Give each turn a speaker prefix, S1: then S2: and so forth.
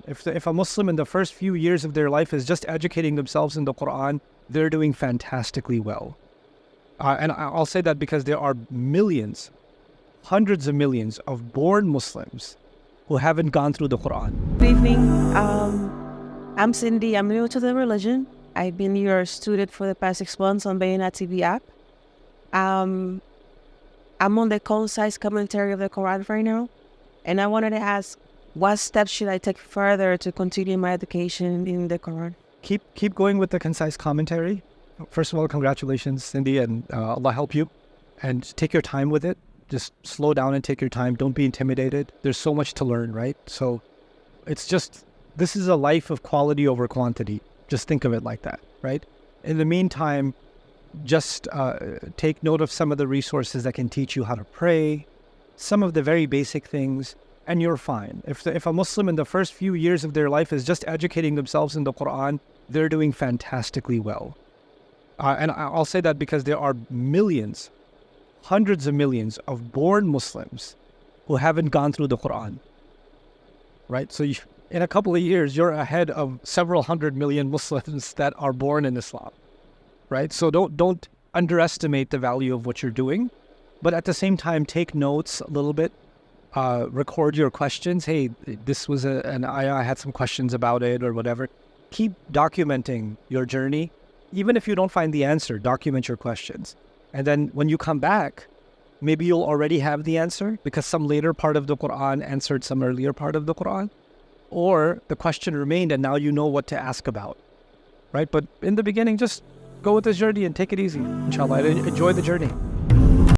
S1: fine. If a Muslim in the first few years of their life is just educating themselves in the Quran, they're doing fantastically well. And I'll say that because there are millions, hundreds of millions of born Muslims who haven't gone through the Quran.
S2: Good evening. I'm Cindy. I'm new to the religion. I've been your student for the past 6 months on Bayana TV app. I'm on the concise commentary of the Quran right now. And I wanted to ask, what steps should I take further to continue my education in the Quran?
S1: Keep going with the concise commentary. First of all, congratulations, Cindy, and Allah help you. And take your time with it. Just slow down and take your time. Don't be intimidated. There's so much to learn, right? So it's just, this is a life of quality over quantity. Just think of it like that, right? In the meantime, just take note of some of the resources that can teach you how to pray, some of the very basic things, and you're fine. If a Muslim in the first few years of their life is just educating themselves in the Quran, they're doing fantastically well. And I'll say that because there are millions, hundreds of millions of born Muslims who haven't gone through the Quran, right? So in a couple of years, you're ahead of several hundred million Muslims that are born in Islam, right? So don't underestimate the value of what you're doing, but at the same time, take notes a little bit, record your questions. Hey, this was an ayah, I had some questions about it or whatever. Keep documenting your journey. Even if you don't find the answer, document your questions. And then when you come back, maybe you'll already have the answer because some later part of the Quran answered some earlier part of the Quran. Or the question remained and now you know what to ask about, right? But in the beginning, just go with this journey and take it easy, inshallah, and enjoy the journey.